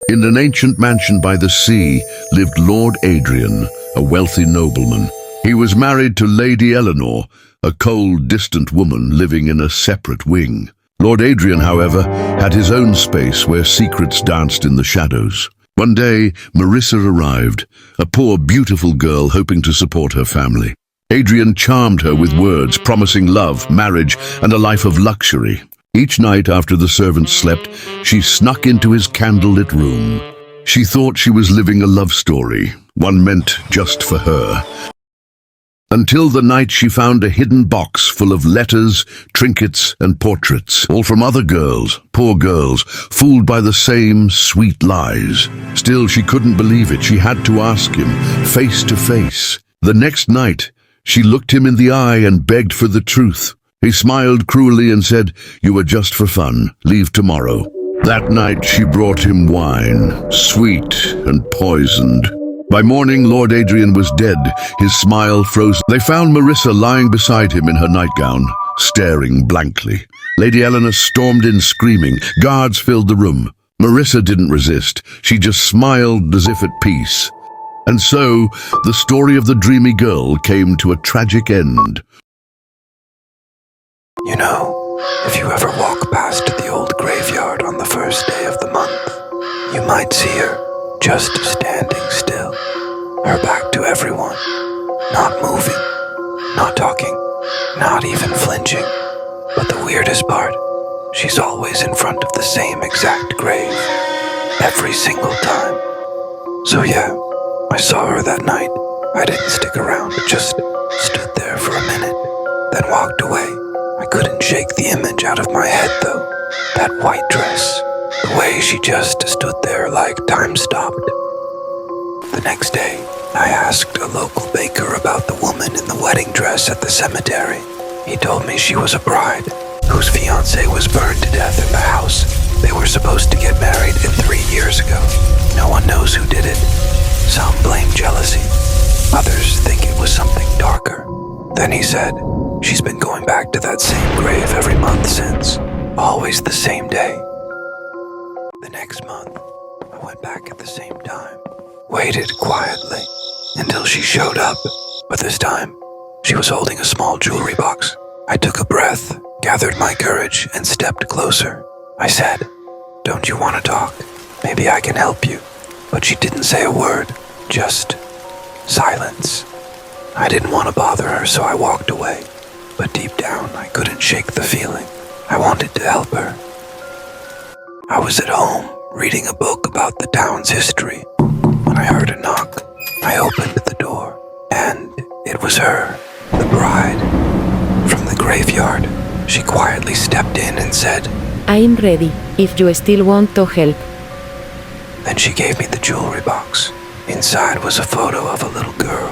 In an ancient mansion by the sea lived Lord Adrian, a wealthy nobleman. He was married to Lady Eleanor, a cold, distant woman living in a separate wing. Lord Adrian, however, had his own space where secrets danced in the shadows. One day, Marissa arrived, a poor, beautiful girl hoping to support her family. Adrian charmed her with words promising love, marriage, and a life of luxury. Each night after the servants slept, she snuck into his candlelit room. She thought she was living a love story, one meant just for her. Until the night she found a hidden box full of letters, trinkets, and portraits, all from other girls, poor girls, fooled by the same sweet lies. Still, she couldn't believe it. She had to ask him, face to face. The next night, she looked him in the eye and begged for the truth. He smiled cruelly and said, "You were just for fun. Leave tomorrow." That night she brought him wine, sweet and poisoned. By morning, Lord Adrian was dead, his smile frozen. They found Marissa lying beside him in her nightgown, staring blankly. Lady Eleanor stormed in screaming. Guards filled the room. Marissa didn't resist. She just smiled as if at peace. And so, the story of the dreamy girl came to a tragic end. You know, if you ever walk past the old graveyard on the first day of the month, you might see her just standing still, her back to everyone, not moving, not talking, not even flinching. But the weirdest part, she's always in front of the same exact grave, every single time. So yeah, I saw her that night. I didn't stick around, just stood there for a minute, then walked away. I couldn't shake the image out of my head though. That white dress, the way she just stood there like time stopped. The next day, I asked a local baker about the woman in the wedding dress at the cemetery. He told me she was a bride whose fiancé was burned to death in the house. They were supposed to get married 3 years ago. No one knows who did it. Some blame jealousy. Others think it was something darker. Then he said, she's been going back to that same grave every month since. Always the same day. The next month, I went back at the same time. Waited quietly until she showed up. But this time, she was holding a small jewelry box. I took a breath, gathered my courage, and stepped closer. I said, "Don't you want to talk? Maybe I can help you." But she didn't say a word, just silence. I didn't want to bother her, so I walked away. But deep down, I couldn't shake the feeling. I wanted to help her. I was at home, reading a book about the town's history, when I heard a knock. I opened the door, and it was her, the bride. From the graveyard, she quietly stepped in and said, "I am ready, if you still want to help." Then she gave me the jewelry box. Inside was a photo of a little girl,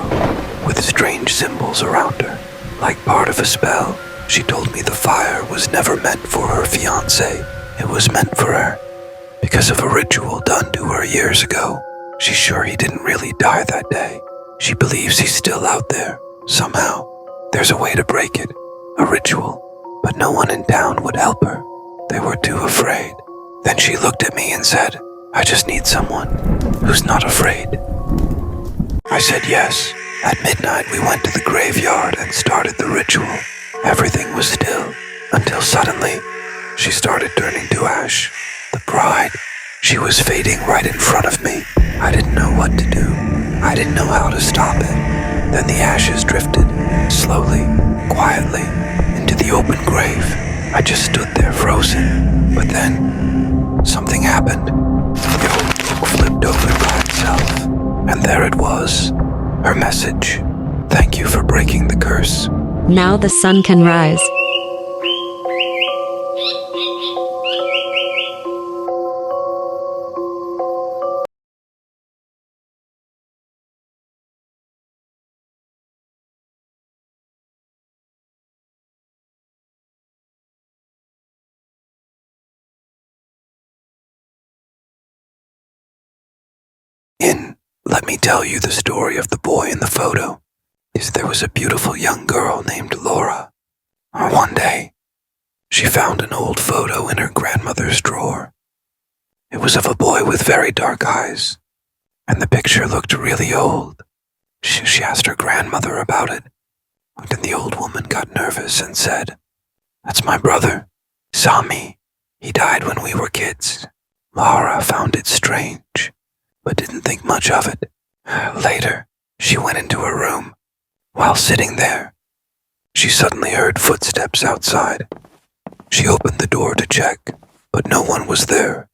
with strange symbols around her. Like part of a spell, she told me the fire was never meant for her fiancé. It was meant for her, because of a ritual done to her years ago. She's sure he didn't really die that day. She believes he's still out there, somehow. There's a way to break it, a ritual, but no one in town would help her. They were too afraid. Then she looked at me and said, "I just need someone who's not afraid." I said yes. At midnight, we went to the graveyard and started the ritual. Everything was still, until suddenly, she started turning to ash. The bride, she was fading right in front of me. I didn't know what to do. I didn't know how to stop it. Then the ashes drifted, slowly, quietly, into the open grave. I just stood there frozen. But then, something happened. The old book flipped open by itself. And there it was. Her message. Thank you for breaking the curse. Now the sun can rise. Let me tell you the story of the boy in the photo. There was a beautiful young girl named Laura. One day, she found an old photo in her grandmother's drawer. It was of a boy with very dark eyes, and the picture looked really old. She asked her grandmother about it, and then the old woman got nervous and said, "That's my brother, Sami. He died when we were kids." Laura found it strange, but didn't think much of it. Later, she went into her room. While sitting there, she suddenly heard footsteps outside. She opened the door to check, but no one was there.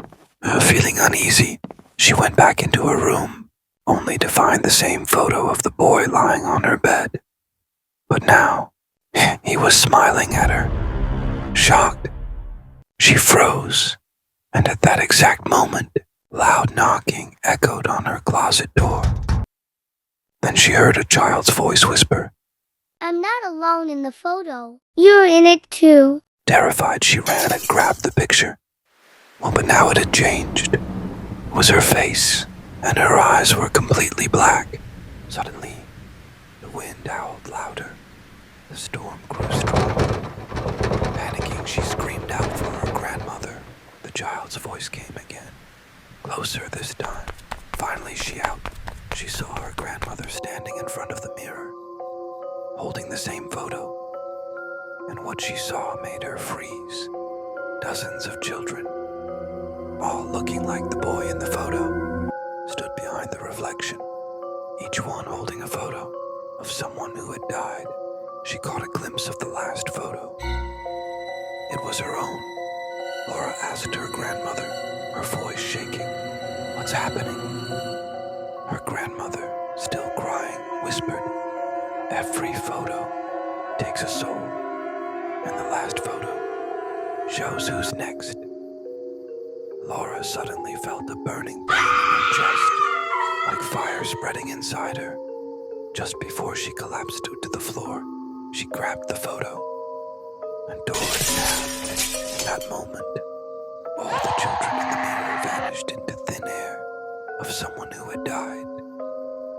Feeling uneasy, she went back into her room, only to find the same photo of the boy lying on her bed. But now, he was smiling at her. Shocked, she froze, and at that exact moment, loud knocking echoed on her closet door. Then she heard a child's voice whisper, "I'm not alone in the photo. You're in it too." Terrified, she ran and grabbed the picture. Well, but now it had changed. It was her face, and her eyes were completely black. Suddenly, the wind howled louder. The storm grew stronger. Panicking, she screamed out for her grandmother. The child's voice came again, closer this time. Finally, she saw her grandmother standing in front of the mirror, holding the same photo. And what she saw made her freeze. Dozens of children, all looking like the boy in the photo, stood behind the reflection, each one holding a photo of someone who had died. She caught a glimpse of the last photo. It was her own. Laura asked her grandmother, her voice shaking, "What's happening?" Her grandmother, still crying, whispered, "Every photo takes a soul, and the last photo shows who's next." Laura suddenly felt a burning pain in her chest, like fire spreading inside her. Just before she collapsed to the floor, she grabbed the photo and tore it in half. In that moment, all the children in the mirror vanished into thin air of someone who had died.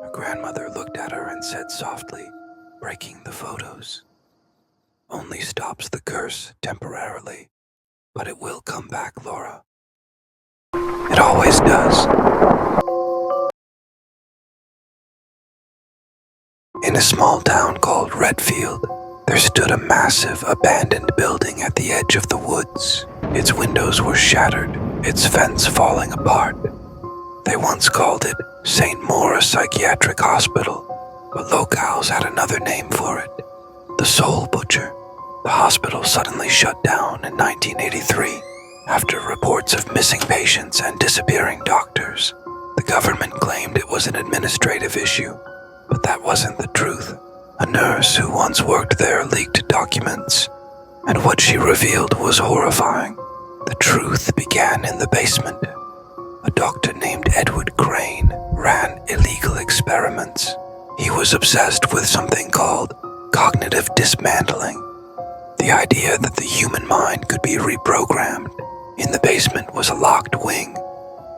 Her grandmother looked at her and said softly, "Breaking the photos only stops the curse temporarily, but it will come back, Laura. It always does." In a small town called Redfield, there stood a massive abandoned building at the edge of the woods. Its windows were shattered, its fence falling apart. They once called it St. Maura Psychiatric Hospital, but locals had another name for it, the Soul Butcher. The hospital suddenly shut down in 1983 after reports of missing patients and disappearing doctors. The government claimed it was an administrative issue, but that wasn't the truth. A nurse who once worked there leaked documents, and what she revealed was horrifying. The truth began in the basement. A doctor named Edward Crane ran illegal experiments. He was obsessed with something called cognitive dismantling, the idea that the human mind could be reprogrammed. In the basement was a locked wing,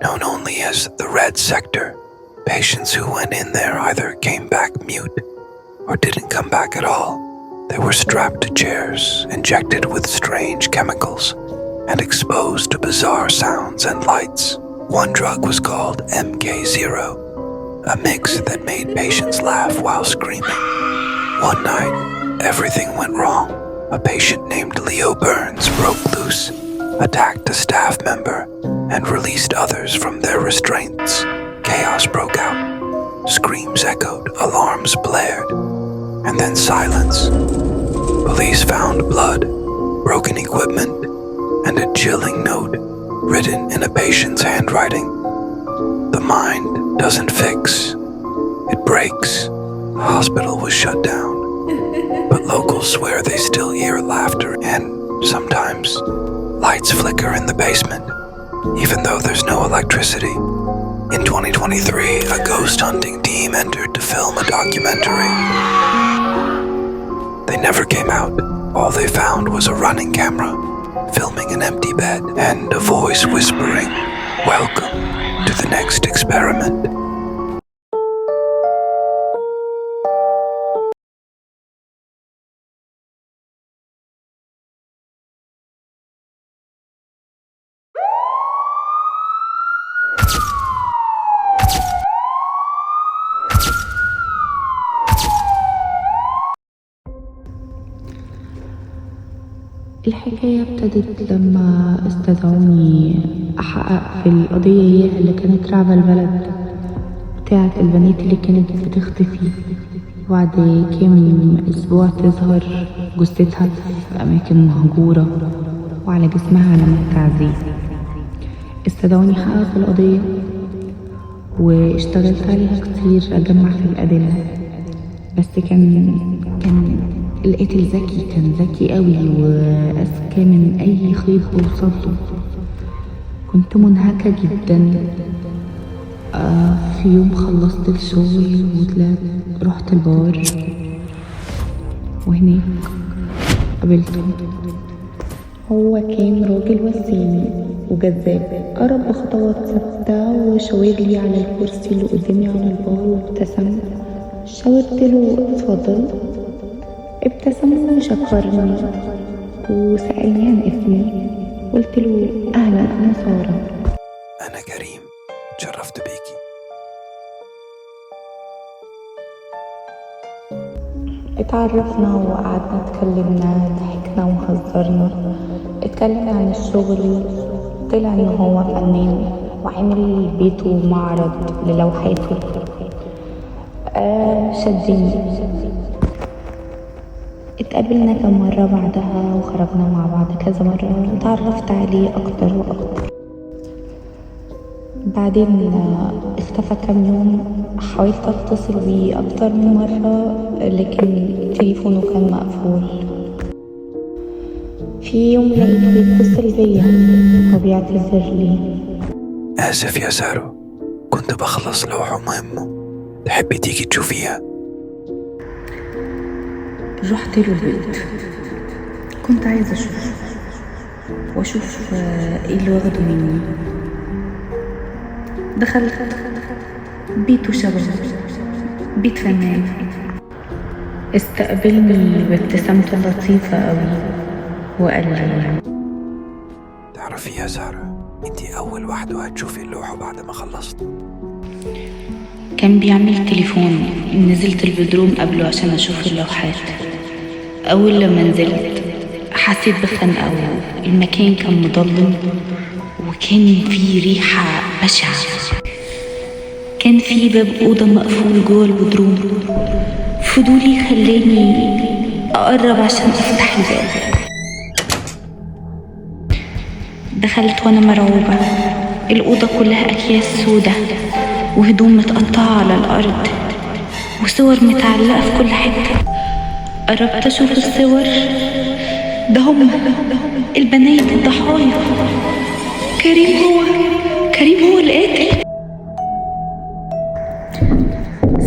known only as the Red Sector. Patients who went in there either came back mute or didn't come back at all. They were strapped to chairs, injected with strange chemicals, and exposed to bizarre sounds and lights. One drug was called MK0, a mix that made patients laugh while screaming. One night, everything went wrong. A patient named Leo Burns broke loose, attacked a staff member, and released others from their restraints. Chaos broke out. Screams echoed, alarms blared, and then silence. Police found blood, broken equipment, and a chilling note written in a patient's handwriting. "The mind doesn't fix, it breaks." The hospital was shut down, but locals swear they still hear laughter and, sometimes, lights flicker in the basement, even though there's no electricity. In 2023, a ghost hunting team entered to film a documentary. They never came out. All they found was a running camera, filming an empty bed, and a voice whispering, "Welcome to the next experiment." الحكاية ابتدت لما استدعوني أحقق في القضية هي اللي كانت رعبة البلد بتاعت البنات اللي كانت بتختفي، وبعد كام أسبوع تظهر جثتها في أماكن مهجورة وعلى جسمها علامات تعذيب. استدعوني أحقق في القضية واشتغلت عليها كتير أجمع في الأدلة، بس كان القاتل ذكي، كان ذكي قوي وأذكى من أي خيط بوصله. كنت منهكة جدا. في يوم خلصت الشغل وطلعت رحت البار وهناك قابلته. هو كان راجل وسيم وجذاب، قرب بخطوات ثابتة وشاور لي على الكرسي اللي قدامي على البار وابتسم. شاورت له اتفضل، ابتسم وشكرني وسألني عن اسمي. قلت له أهلا أنا سارة. أنا كريم، تشرفت بيكي. اتعرفنا وقعدنا اتكلمنا، ضحكنا وهزرنا، اتكلمنا عن الشغل. طلع ان هو فنان وعمل بيته معرض للوحاته. شدني. اتقابلنا كم مرة بعدها وخرجنا مع بعض كذا مرة، اتعرفت عليه اكتر واكتر. بعدين اختفى كام يوم، حاولت اتصل بيه اكتر من مرة لكن تليفونه كان مقفول. في يوم لقيته بيتصل بيا وبيعتذر لي. آسف يا سارة، كنت بخلص لوحة مهمة، تحبي تيجي تشوفيها؟ رحت له البيت، كنت عايزة واشوف ايه اللي واخده مني. دخلت بيته شبه بيت فنان. استقبلني بابتسامته لطيفة قوي وقال لي تعرفي يا سارة، انتي أول واحدة هتشوفي اللوحة بعد ما خلصت. كان بيعمل تليفون. نزلت البدروم قبله عشان اشوف اللوحات. اول لما نزلت حسيت بخنقة، المكان كان مظلم وكان فيه ريحة بشعة. كان في باب أوضة مقفول جوه البدروم. فضولي خلاني أقرب عشان أفتح الباب. دخلت وأنا مرعوبة. الأوضة كلها أكياس سودة وهدوم متقطعة على الأرض وصور متعلقة في كل حتة. قربت أشوف الصور، ده هم البنات الضحايا. كريم هو القاتل.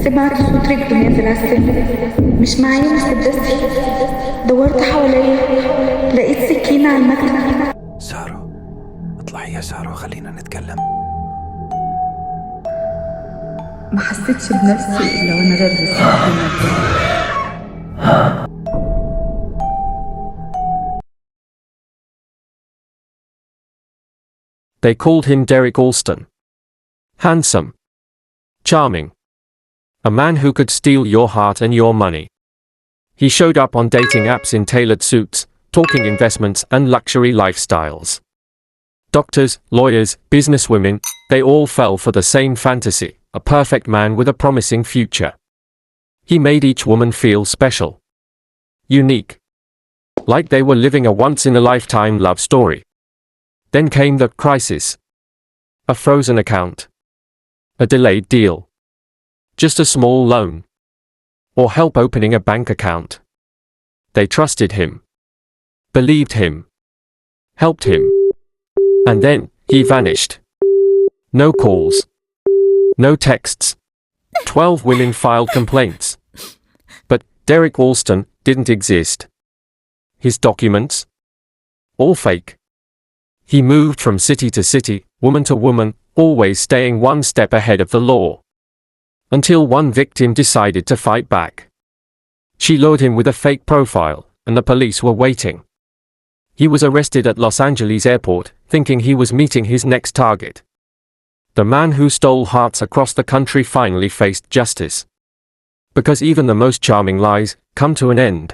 سمعت صوت رجله نازل على السلم، مش معايا مسدسي. دورت حواليا لقيت سكينة على المكتب. سارة، اطلعي يا سارة وخلينا نتكلم. ما حسيتش بنفسي إلا وأنا غير السكينة. They called him Derek Alston. Handsome. Charming. A man who could steal your heart and your money. He showed up on dating apps in tailored suits, talking investments and luxury lifestyles. Doctors, lawyers, businesswomen, they all fell for the same fantasy, a perfect man with a promising future. He made each woman feel special. Unique. Like they were living a once-in-a-lifetime love story. Then came the crisis. A frozen account. A delayed deal. Just a small loan. Or help opening a bank account. They trusted him. Believed him. Helped him. And then, he vanished. No calls. No texts. 12 women filed complaints. But Derek Alston didn't exist. His documents? All fake. He moved from city to city, woman to woman, always staying one step ahead of the law. Until one victim decided to fight back. She lured him with a fake profile, and the police were waiting. He was arrested at Los Angeles airport, thinking he was meeting his next target. The man who stole hearts across the country finally faced justice. Because even the most charming lies come to an end.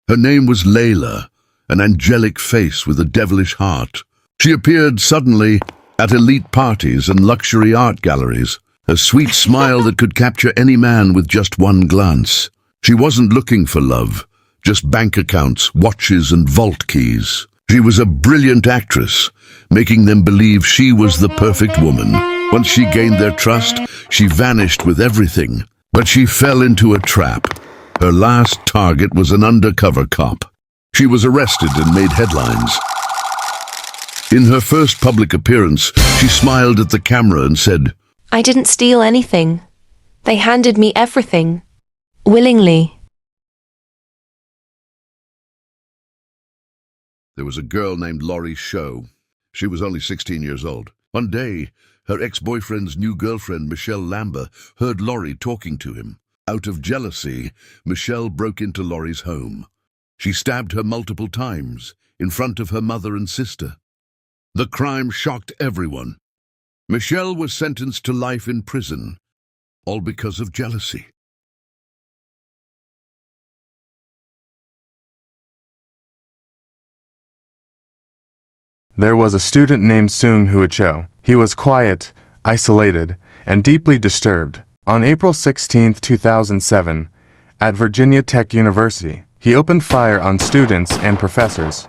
Her name was Layla, an angelic face with a devilish heart. She appeared suddenly at elite parties and luxury art galleries, a sweet smile that could capture any man with just one glance. She wasn't looking for love, just bank accounts, watches, and vault keys. She was a brilliant actress, making them believe she was the perfect woman. Once she gained their trust, she vanished with everything. But she fell into a trap. Her last target was an undercover cop. She was arrested and made headlines. In her first public appearance, she smiled at the camera and said, I didn't steal anything. They handed me everything. Willingly. There was a girl named Laurie Show. She was only 16 years old. One day, her ex-boyfriend's new girlfriend, Michelle Lambert, heard Laurie talking to him. Out of jealousy, Michelle broke into Laurie's home. She stabbed her multiple times in front of her mother and sister. The crime shocked everyone. Michelle was sentenced to life in prison, all because of jealousy. There was a student named Sung Hoo Cho. He was quiet, isolated, and deeply disturbed. On April 16, 2007, at Virginia Tech University, he opened fire on students and professors.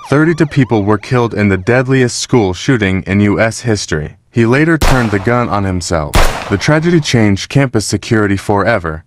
32 people were killed in the deadliest school shooting in U.S. history. He later turned the gun on himself. The tragedy changed campus security forever.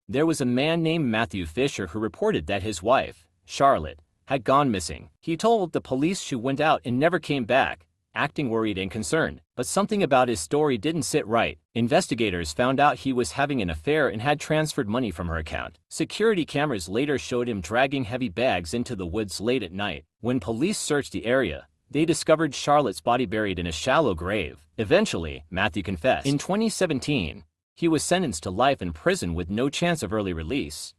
There was a man named Matthew Fisher who reported that his wife, Charlotte, had gone missing. He told the police she went out and never came back, acting worried and concerned. But something about his story didn't sit right. Investigators found out he was having an affair and had transferred money from her account. Security cameras later showed him dragging heavy bags into the woods late at night. When police searched the area, they discovered Charlotte's body buried in a shallow grave. Eventually, Matthew confessed. In 2017, he was sentenced to life in prison with no chance of early release.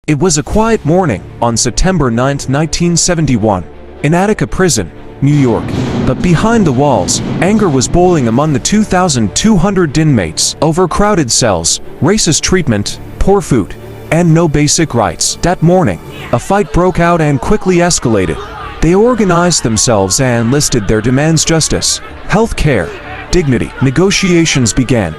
It was a quiet morning on September 9, 1971, in Attica Prison, New York. But behind the walls, anger was boiling among the 2,200 inmates. Overcrowded cells, racist treatment, poor food, and no basic rights. That morning, a fight broke out and quickly escalated. They organized themselves and listed their demands: justice, health care, dignity. Negotiations began.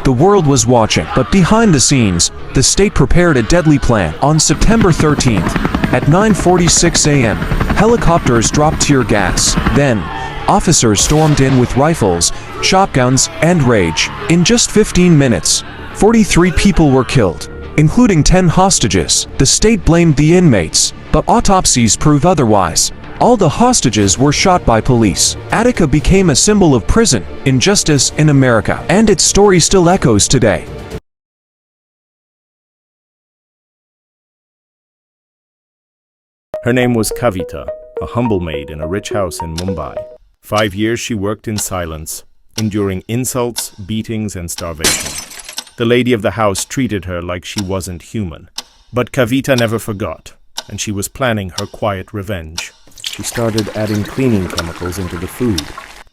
The world was watching, but behind the scenes, the state prepared a deadly plan. On September 13th, at 9:46 a.m., helicopters dropped tear gas. Then, officers stormed in with rifles, shotguns, and rage. In just 15 minutes, 43 people were killed, including 10 hostages. The state blamed the inmates, but autopsies prove otherwise. All the hostages were shot by police. Attica became a symbol of prison injustice in America, and its story still echoes today. Her name was Kavita, a humble maid in a rich house in Mumbai. 5 years she worked in silence, enduring insults, beatings, and starvation. The lady of the house treated her like she wasn't human. But Kavita never forgot, and she was planning her quiet revenge. She started adding cleaning chemicals into the food.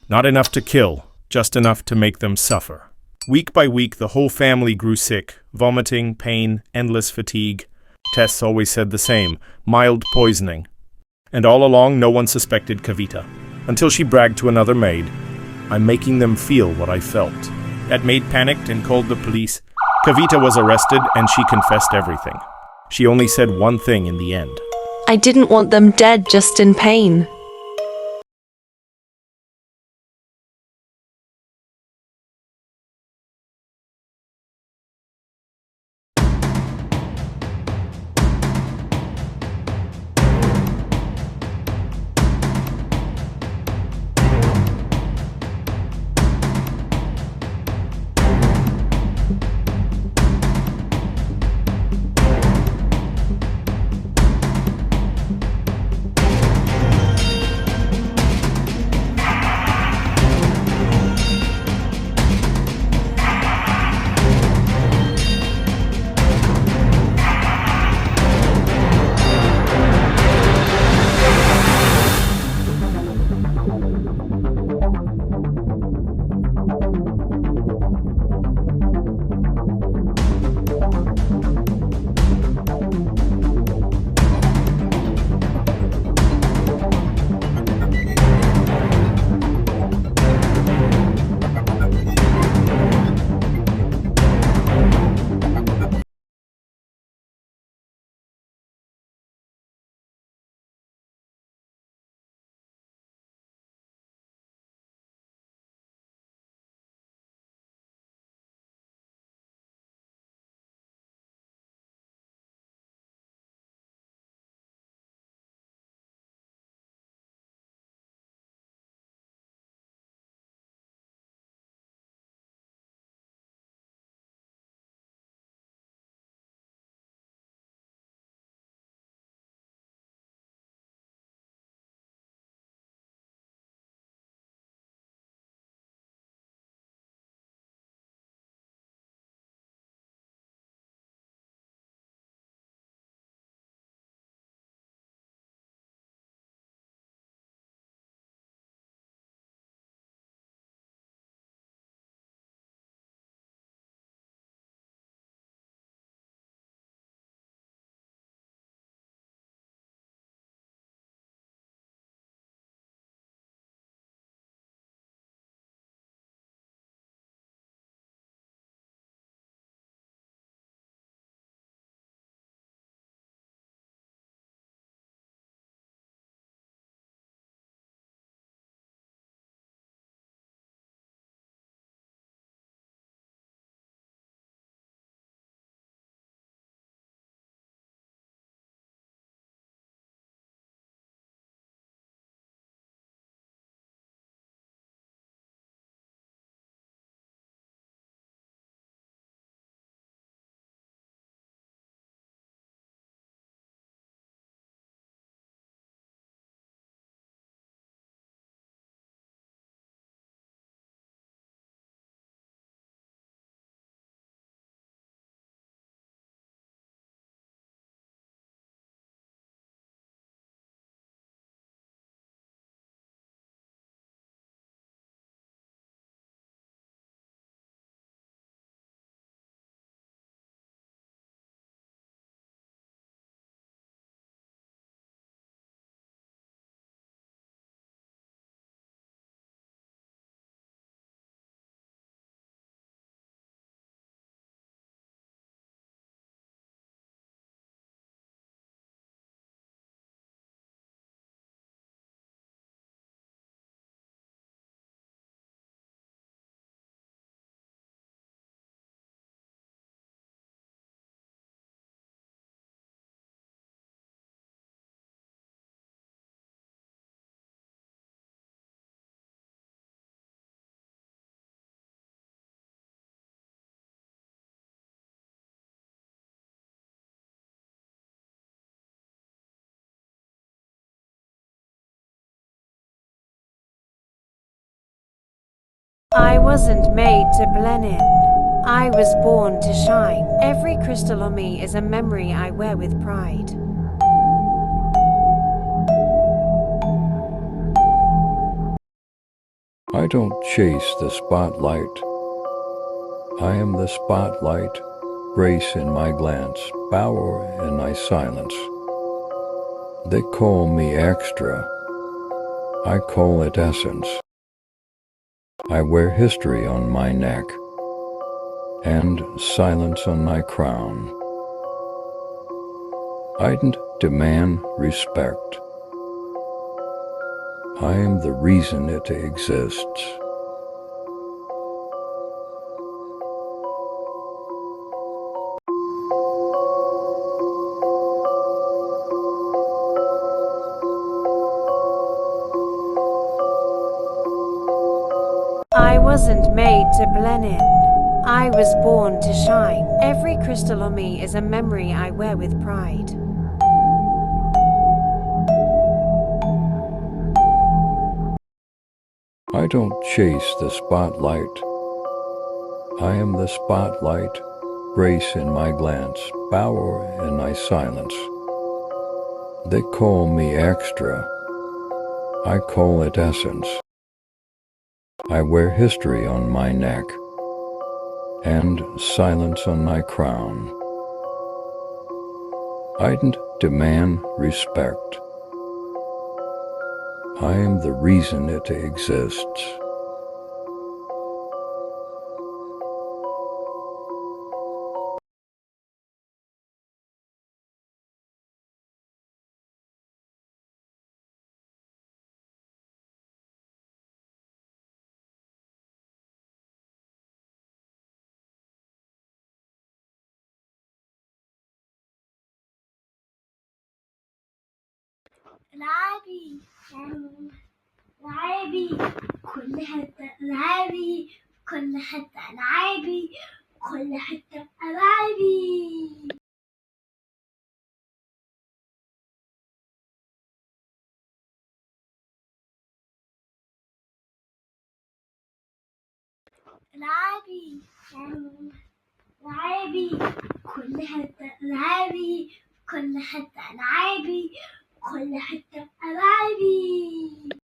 Not enough to kill, just enough to make them suffer. Week by week, the whole family grew sick, vomiting, pain, endless fatigue. Tests always said the same, mild poisoning. And all along, no one suspected Kavita, until she bragged to another maid, "I'm making them feel what I felt." That maid panicked and called the police. Kavita was arrested and she confessed everything. She only said one thing in the end. I didn't want them dead, just in pain. I wasn't made to blend in. I was born to shine. Every crystal on me is a memory I wear with pride. I don't chase the spotlight. I am the spotlight, grace in my glance, power in my silence. They call me extra. I call it essence. I wear history on my neck and silence on my crown. I didn't demand respect. I am the reason it exists. I wasn't made to blend in. I was born to shine. Every crystal on me is a memory I wear with pride. I don't chase the spotlight. I am the spotlight, grace in my glance, power in my silence. They call me extra. I call it essence. I wear history on my neck and silence on my crown. I didn't demand respect. I am the reason it exists. لعبي لعبي كل حتة لعبي كل حتة لعبي كل حتة ألعبي لعبي لعبي كل حتة لعبي كل حتة لعبي كل حتة ألعبي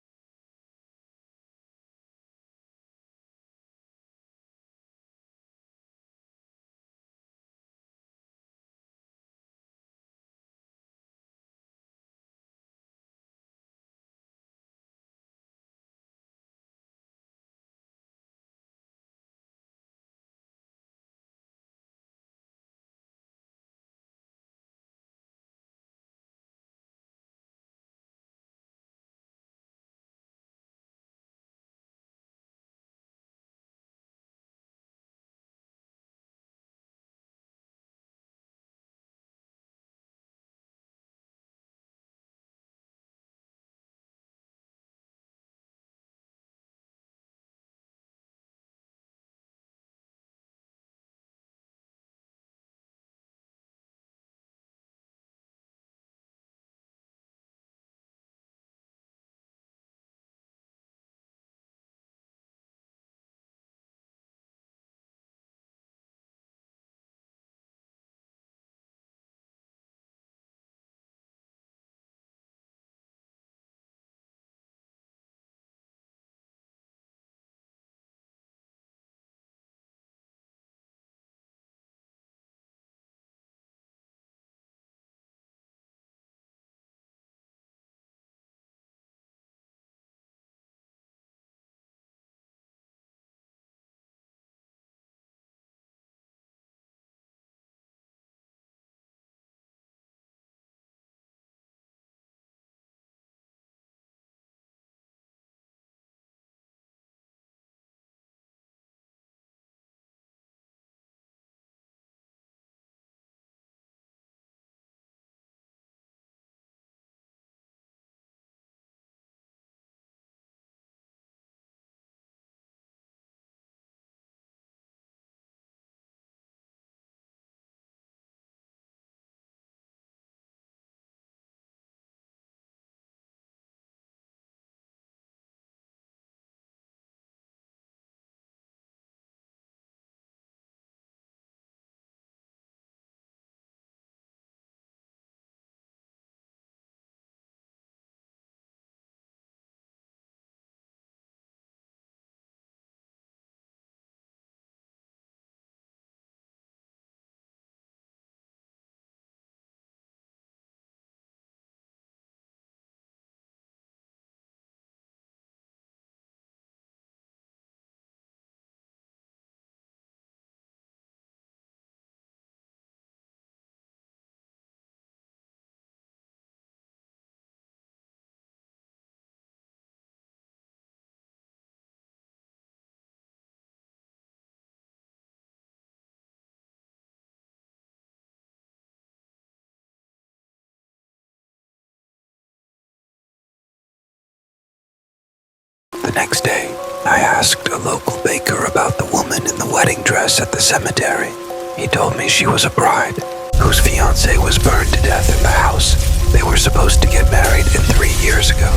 The next day, I asked a local baker about the woman in the wedding dress at the cemetery. He told me she was a bride whose fiancé was burned to death in the house. They were supposed to get married 3 years ago.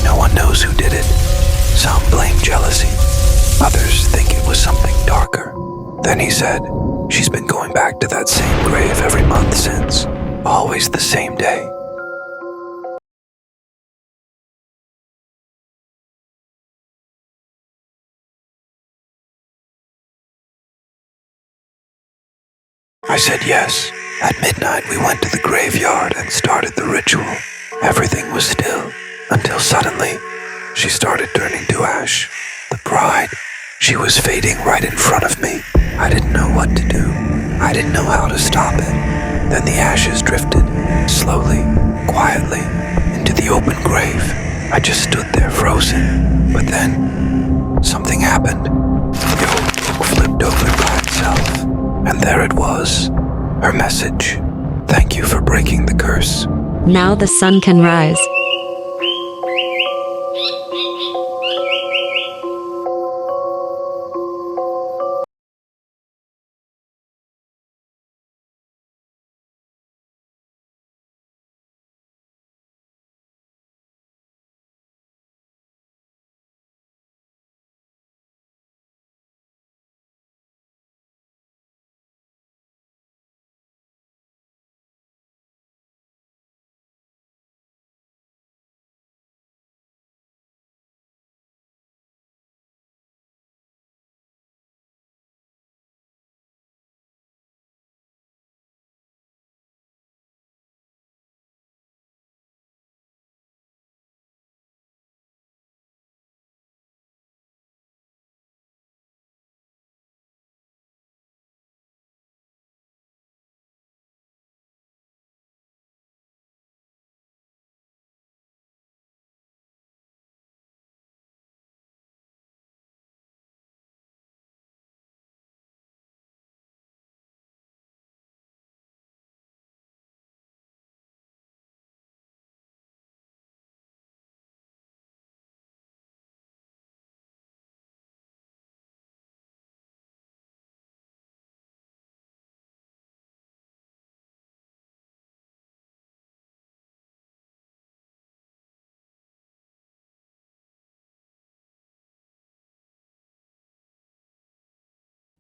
No one knows who did it. Some blame jealousy. Others think it was something darker. Then he said, she's been going back to that same grave every month since. Always the same day. I said yes. At midnight, we went to the graveyard and started the ritual. Everything was still, until suddenly, she started turning to ash. The bride, she was fading right in front of me. I didn't know what to do. I didn't know how to stop it. Then the ashes drifted, slowly, quietly, into the open grave. I just stood there frozen. But then, something happened. The old book flipped open by itself. And there it was, her message. Thank you for breaking the curse. Now the sun can rise.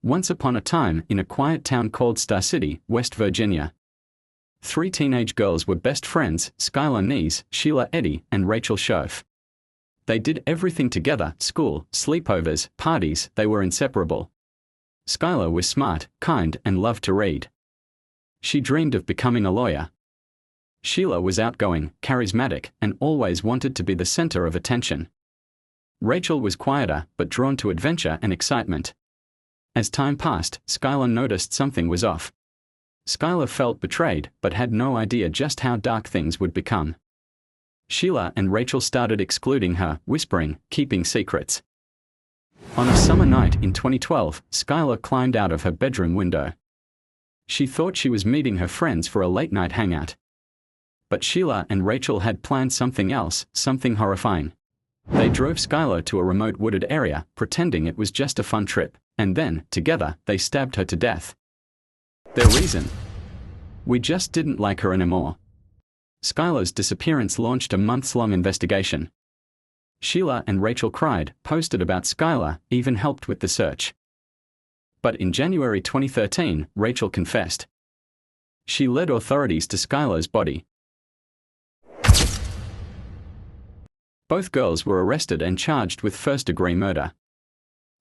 Once upon a time, in a quiet town called Star City, West Virginia, 3 teenage girls were best friends: Skylar Nees, Sheila Eddy, and Rachel Schoaf. They did everything together: school, sleepovers, parties, they were inseparable. Skylar was smart, kind, and loved to read. She dreamed of becoming a lawyer. Sheila was outgoing, charismatic, and always wanted to be the center of attention. Rachel was quieter, but drawn to adventure and excitement. As time passed, Skylar noticed something was off. Skylar felt betrayed, but had no idea just how dark things would become. Sheila and Rachel started excluding her, whispering, keeping secrets. On a summer night in 2012, Skylar climbed out of her bedroom window. She thought she was meeting her friends for a late-night hangout. But Sheila and Rachel had planned something else, something horrifying. They drove Skylar to a remote wooded area, pretending it was just a fun trip, and then, together, they stabbed her to death. Their reason? We just didn't like her anymore. Skylar's disappearance launched a months-long investigation. Sheila and Rachel cried, posted about Skylar, even helped with the search. But in January 2013, Rachel confessed. She led authorities to Skylar's body. Both girls were arrested and charged with first-degree murder.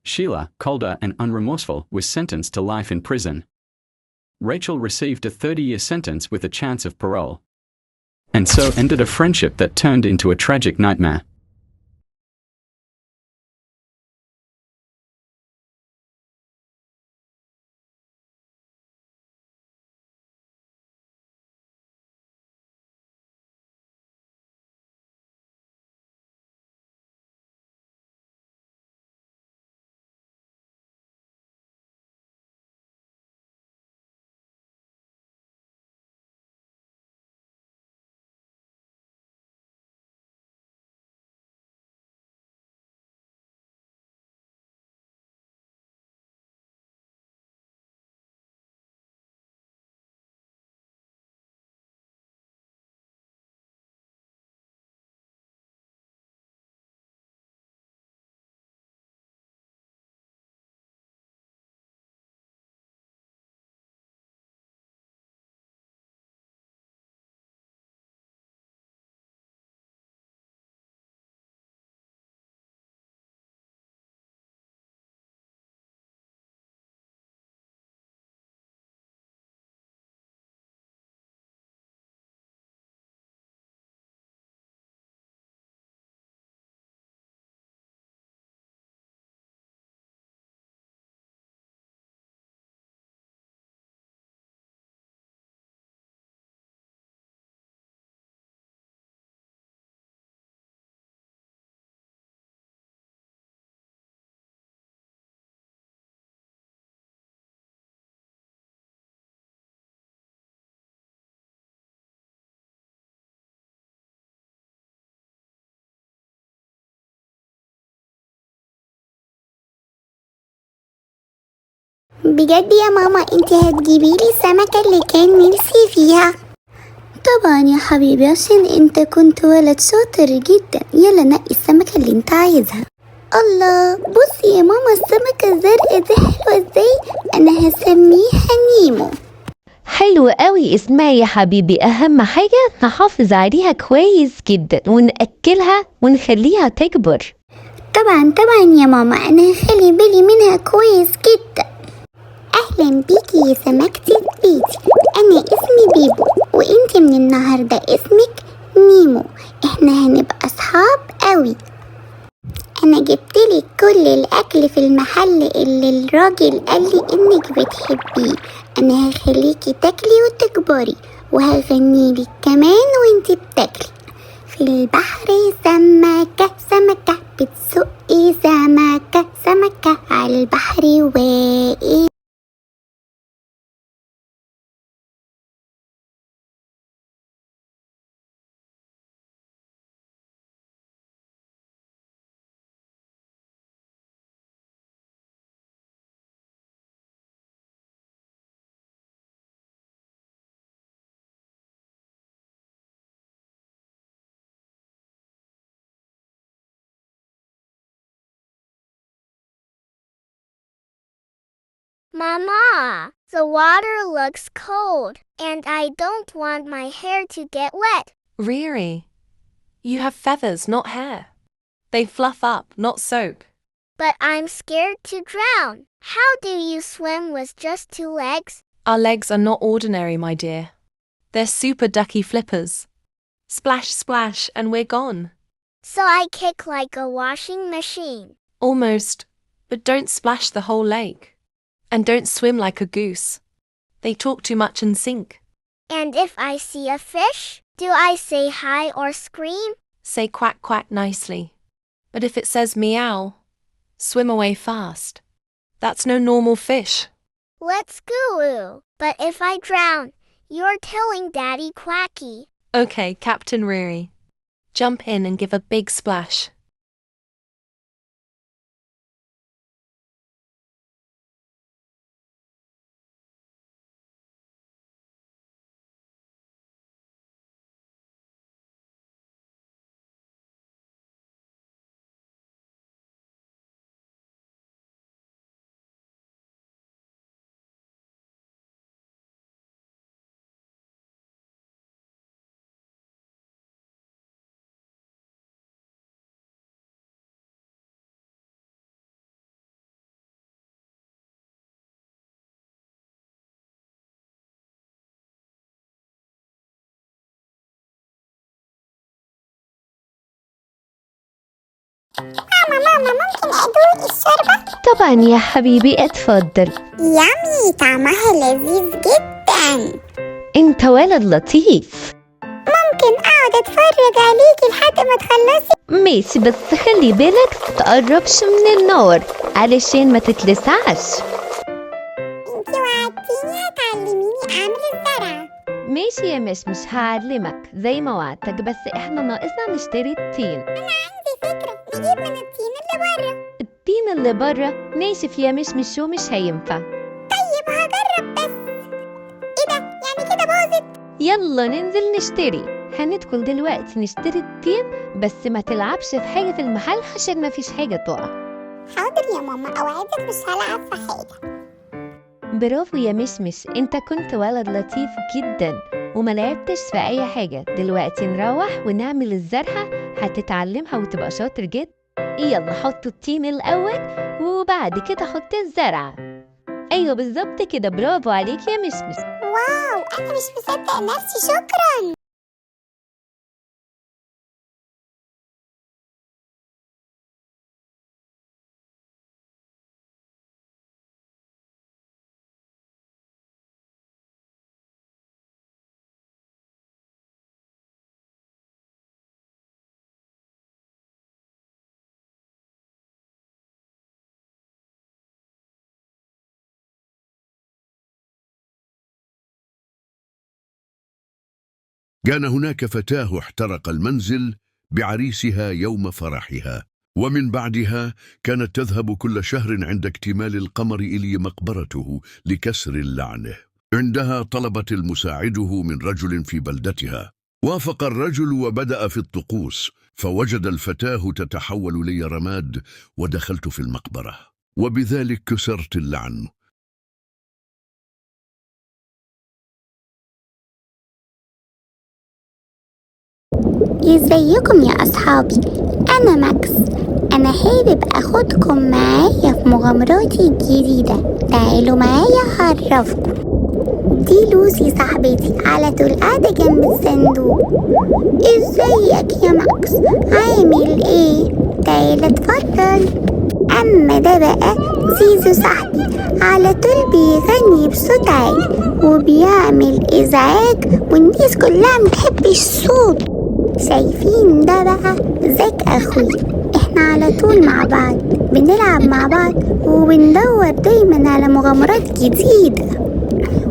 Sheila, colder and unremorseful, was sentenced to life in prison. Rachel received a 30-year sentence with a chance of parole. And so ended a friendship that turned into a tragic nightmare. بجد يا ماما انت هتجيبيلي السمكة اللي كان نفسي فيها؟ طبعا يا حبيبي، عشان انت كنت ولد شاطر جدا. يلا نقي السمكة اللي انت عايزها. الله، بصي يا ماما السمكة الزرقاء دي حلوة ازاي. انا هسميها نيمو. حلو قوي اسمها يا حبيبي، اهم حاجة نحافظ عليها كويس جدا ونأكلها ونخليها تكبر. طبعا يا ماما، انا هخلي بالي منها كويس جدا. اهلا بيكي يا سمكتي بيتي، انا اسمي بيبو وانت من النهارده اسمك نيمو. احنا هنبقى اصحاب قوي. انا جبتلك كل الاكل في المحل اللي الراجل قالي انك بتحبيه. انا هخليكي تاكلي وتكبري وهغنيلك كمان وانت بتاكلي. في البحر سمكة سمكة بتسقي سمكة سمكة على البحر واقف. Mama, the water looks cold, and I don't want my hair to get wet. Riri, you have feathers, not hair. They fluff up, not soak. But I'm scared to drown. How do you swim with just 2 legs? Our legs are not ordinary, my dear. They're super ducky flippers. Splash, splash, and we're gone. So I kick like a washing machine. Almost, but don't splash the whole lake. And don't swim like a goose. They talk too much and sink. And if I see a fish, do I say hi or scream? Say quack quack nicely. But if it says meow, swim away fast. That's no normal fish. Let's go. But if I drown, you're telling Daddy Quacky. Okay, Captain Riri. Jump in and give a big splash. ماما ممكن أدوق الشوربة؟ طبعا يا حبيبي اتفضل. يامي، طعمها لذيذ جدا. انت ولد لطيف. ممكن أقعد أتفرج عليكي لحد ما تخلصي؟ ماشي، بس خلي بالك تقربش من النار علشان ما تتلسعش. انتي وعدتيني هتعلميني أعمل الزرع. ماشي يا مش هعلمك زي ما وعدتك، بس احنا ناقصنا نشتري الطين. أنا عندي فكرة، نجيب من الطين اللي بره. الطين اللي بره ناشف يا مش ومش هينفع. طيب هجرب بس. ايه ده؟ يعني كده باظت؟ يلا ننزل نشتري. هندخل دلوقتي نشتري الطين، بس ما تلعبش في حاجة في المحل عشان ما فيش حاجة تقع. حاضر يا ماما، أوعدك مش هلعب في حاجة. برافو يا مش انت كنت ولد لطيف جدا وما لعبتش في اي حاجة. دلوقتي نروح ونعمل الزرعة، هتتعلمها وتبقى شاطر جدا. يلا حط الطين الاول وبعد كده حط الزرعة. ايوه بالظبط كده، برافو عليك يا مش. واو، أنا مش مصدق نفسي. شكرا. كان هناك فتاة احترق المنزل بعريسها يوم فرحها. ومن بعدها كانت تذهب كل شهر عند اكتمال القمر إلى مقبرته لكسر لعنه. عندها طلبت المساعده من رجل في بلدتها. وافق الرجل وبدأ في الطقوس، فوجد الفتاة تتحول لي رماد، ودخلت في المقبرة، وبذلك كسرت اللعن. ازيكم يا اصحابي، انا ماكس. انا حابب اخدكم معايا في مغامراتي الجديدة. تعالوا معايا هعرفكم. دي لوسي صاحبتي، على طول قاعدة جنب الصندوق. ازيك يا ماكس، عامل ايه؟ تعالى اتفضل. اما ده بقى زيزو صاحبي، على طول بيغني بصوت عالي وبيعمل ازعاج، والناس كلها متحبش الصوت. شايفين ده بقى زيك اخوي، احنا على طول مع بعض، بنلعب مع بعض وبندور دايما على مغامرات جديدة.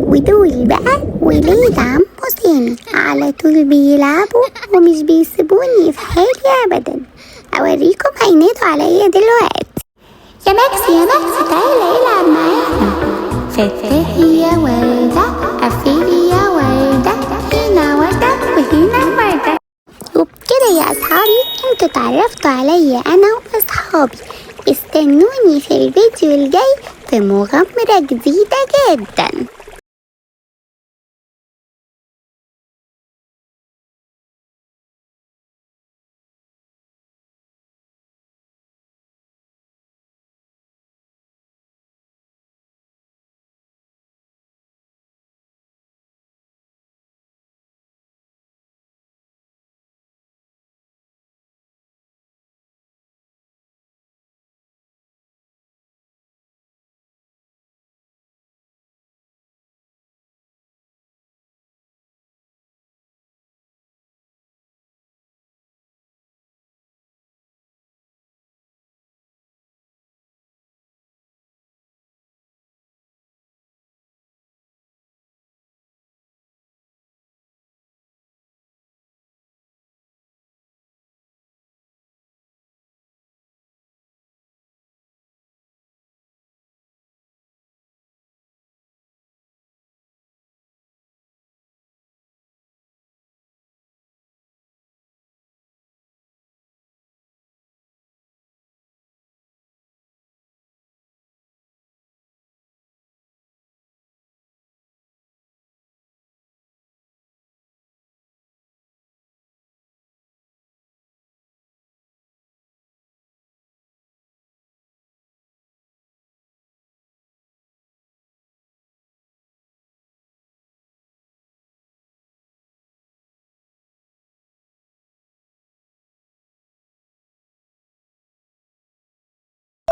ودول بقى ولاد عمو سامي، على طول بيلعبوا ومش بيسيبوني في حالي ابدا. اوريكم هينادوا عليا دلوقتي. يا ماكس يا ماكس، تعالى العب معانا. فتحي يا وردة، قفلي يا وردة، هنا وردة وهنا وردة. وبكده يا اصحابي انتوا اتعرفتوا عليا انا واصحابي. استنوني في الفيديو الجاي في مغامرة جديدة جدا.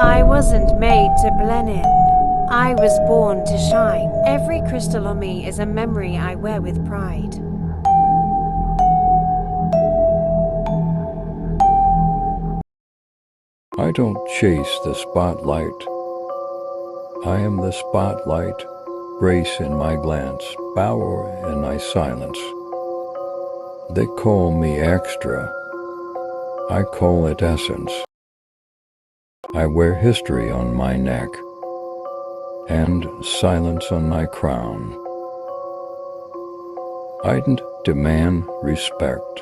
I wasn't made to blend in. I was born to shine. Every crystal on me is a memory I wear with pride. I don't chase the spotlight. I am the spotlight, grace in my glance, power in my silence. They call me extra. I call it essence. I wear history on my neck and silence on my crown. I didn't demand respect.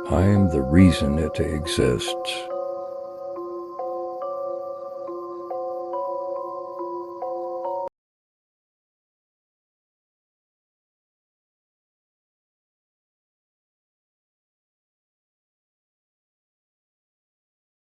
I am the reason it exists.